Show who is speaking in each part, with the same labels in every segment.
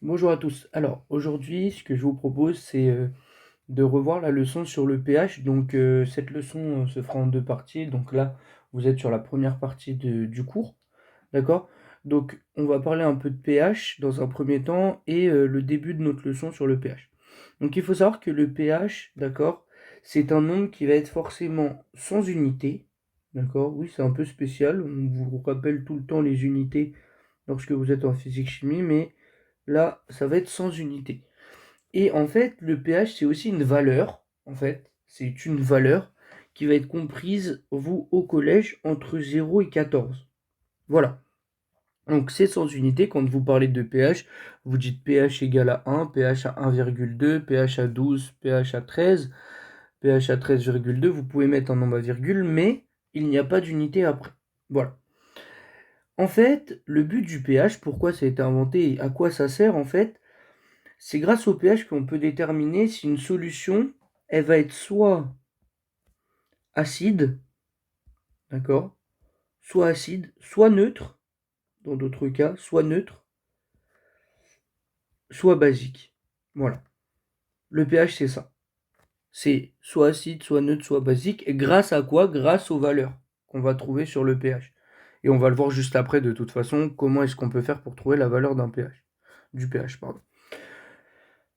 Speaker 1: Bonjour à tous. Alors aujourd'hui, ce que je vous propose, c'est de revoir la leçon sur le pH. Donc cette leçon se fera en deux parties. Donc là, vous êtes sur la première partie du cours, d'accord? Donc on va parler un peu de pH dans un premier temps et le début de notre leçon sur le pH. Donc il faut savoir que le pH, d'accord, c'est un nombre qui va être forcément sans unité, d'accord? Oui, c'est un peu spécial. On vous rappelle tout le temps les unités lorsque vous êtes en physique-chimie, mais là, ça va être sans unité. Et en fait, le pH, c'est aussi une valeur. En fait, c'est une valeur qui va être comprise, vous, au collège, entre 0 et 14. Voilà. Donc, c'est sans unité. Quand vous parlez de pH, vous dites pH égale à 1, pH à 1,2, pH à 12, pH à 13, pH à 13,2. Vous pouvez mettre un nombre à virgule, mais il n'y a pas d'unité après. Voilà. En fait, le but du pH, pourquoi ça a été inventé et à quoi ça sert, en fait, c'est grâce au pH qu'on peut déterminer si une solution, elle va être soit acide, d'accord, soit acide, soit neutre, dans d'autres cas, soit neutre, soit basique. Voilà. Le pH, c'est ça. C'est soit acide, soit neutre, soit basique. Et grâce à quoi? Grâce aux valeurs qu'on va trouver sur le pH. Et on va le voir juste après, de toute façon, comment est-ce qu'on peut faire pour trouver la valeur d'un pH. Du pH, pardon.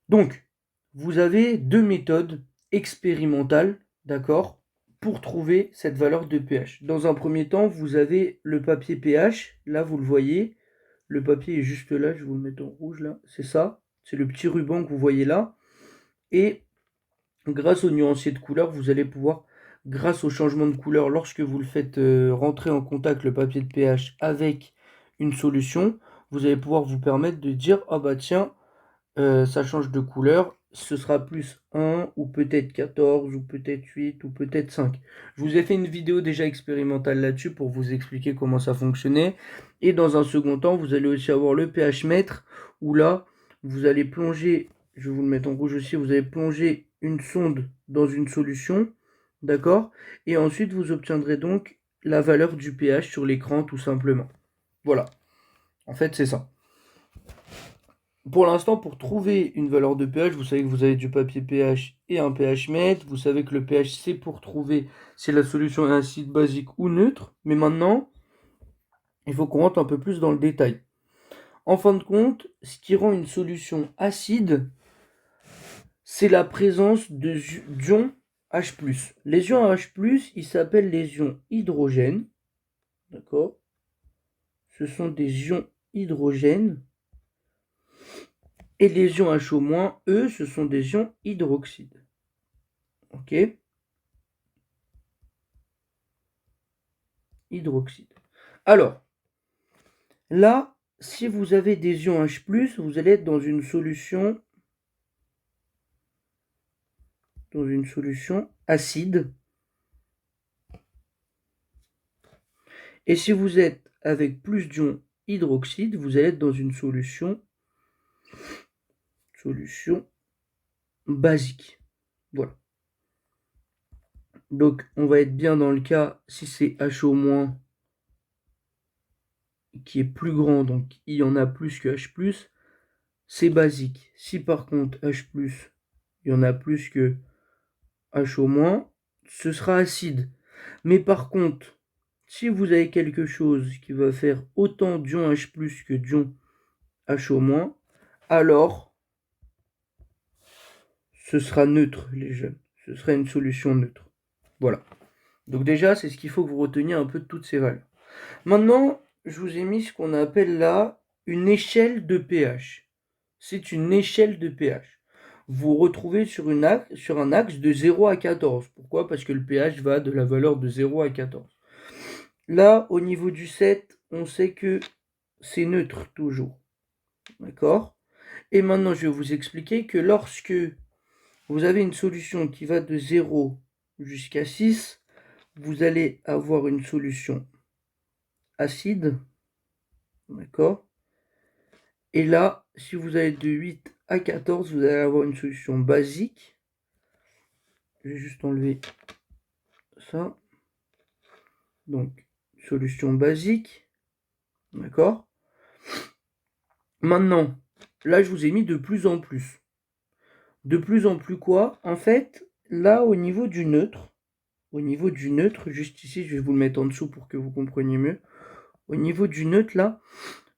Speaker 1: Donc, vous avez deux méthodes expérimentales, d'accord, pour trouver cette valeur de pH. Dans un premier temps, vous avez le papier pH. Là, vous le voyez. Le papier est juste là. Je vais vous le mettre en rouge, là. C'est ça. C'est le petit ruban que vous voyez là. Et grâce au nuancier de couleur, vous allez pouvoir, grâce au changement de couleur, lorsque vous le faites rentrer en contact, le papier de pH, avec une solution, vous allez pouvoir vous permettre de dire, ah bah tiens, ça change de couleur, ce sera plus 1 ou peut-être 14 ou peut-être 8 ou peut-être 5. Je vous ai fait une vidéo déjà expérimentale là-dessus pour vous expliquer comment ça fonctionnait. Et dans un second temps, vous allez aussi avoir le pH mètre où là, vous allez plonger, je vais vous le mettre en rouge aussi, vous allez plonger une sonde dans une solution, d'accord? Et ensuite, vous obtiendrez donc la valeur du pH sur l'écran tout simplement. Voilà, en fait, c'est ça. Pour l'instant, pour trouver une valeur de pH, vous savez que vous avez du papier pH et un pH mètre. Vous savez que le pH, c'est pour trouver si la solution est acide, basique ou neutre. Mais maintenant, il faut qu'on rentre un peu plus dans le détail. En fin de compte, ce qui rend une solution acide, c'est la présence d'ions H+. Les ions H+, ils s'appellent les ions hydrogène. D'accord? Ce sont des ions hydrogène. Et les ions HO-, eux, ce sont des ions hydroxyde. Ok? Hydroxyde. Alors, là, si vous avez des ions H+, vous allez être dans une solution acide. Et si vous êtes avec plus d'ions hydroxyde, vous allez être dans une solution basique. Voilà. Donc, on va être bien dans le cas, si c'est HO- qui est plus grand, donc il y en a plus que H+, c'est basique. Si par contre H+, il y en a plus que HO-, ce sera acide. Mais par contre, si vous avez quelque chose qui va faire autant d'ions H+ que d'ions HO-, alors ce sera neutre, les jeunes. Ce sera une solution neutre. Voilà. Donc déjà, c'est ce qu'il faut que vous reteniez un peu de toutes ces valeurs. Maintenant, je vous ai mis ce qu'on appelle là une échelle de pH. C'est une échelle de pH. Vous retrouvez sur un axe de 0 à 14. Pourquoi? Parce que le pH va de la valeur de 0 à 14. Là, au niveau du 7, on sait que c'est neutre toujours. D'accord? Et maintenant, je vais vous expliquer que lorsque vous avez une solution qui va de 0 jusqu'à 6, vous allez avoir une solution acide. D'accord? Et là, si vous allez de 8 à 14, vous allez avoir une solution basique. Je vais juste enlever ça. Donc, solution basique. D'accord? Maintenant, là, je vous ai mis de plus en plus. De plus en plus quoi? En fait, là, au niveau du neutre, juste ici, je vais vous le mettre en dessous pour que vous compreniez mieux. Au niveau du neutre, là,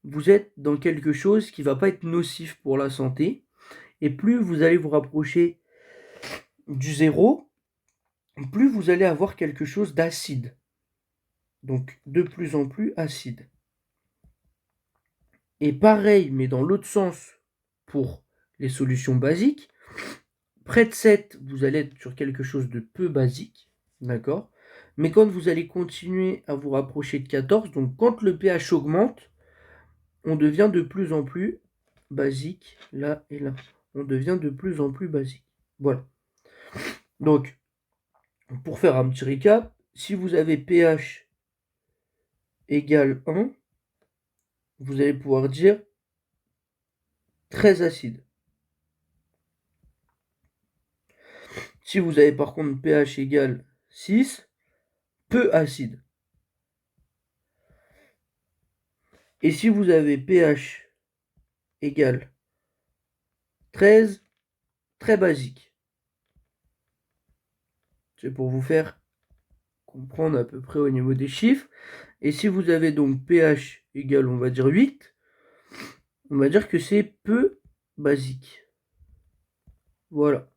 Speaker 1: vous êtes dans quelque chose qui va pas être nocif pour la santé. Et plus vous allez vous rapprocher du zéro, plus vous allez avoir quelque chose d'acide. Donc, de plus en plus acide. Et pareil, mais dans l'autre sens, pour les solutions basiques, près de 7, vous allez être sur quelque chose de peu basique, d'accord? Mais quand vous allez continuer à vous rapprocher de 14, donc quand le pH augmente, on devient de plus en plus basique, là et là. On devient de plus en plus basique. Voilà. Donc, pour faire un petit récap, si vous avez pH égale 1, vous allez pouvoir dire très acide. Si vous avez par contre pH égale 6, peu acide. Et si vous avez pH égale 13, très basique. C'est pour vous faire comprendre à peu près au niveau des chiffres. Et si vous avez donc pH égale, on va dire 8, on va dire que c'est peu basique. Voilà.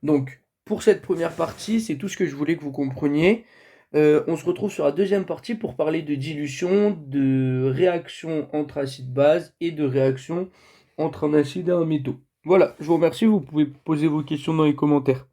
Speaker 1: Donc, pour cette première partie, c'est tout ce que je voulais que vous compreniez. On se retrouve sur la deuxième partie pour parler de dilution, de réaction entre acide-base et de réaction entre un acide et un métaux. Voilà, je vous remercie, vous pouvez poser vos questions dans les commentaires.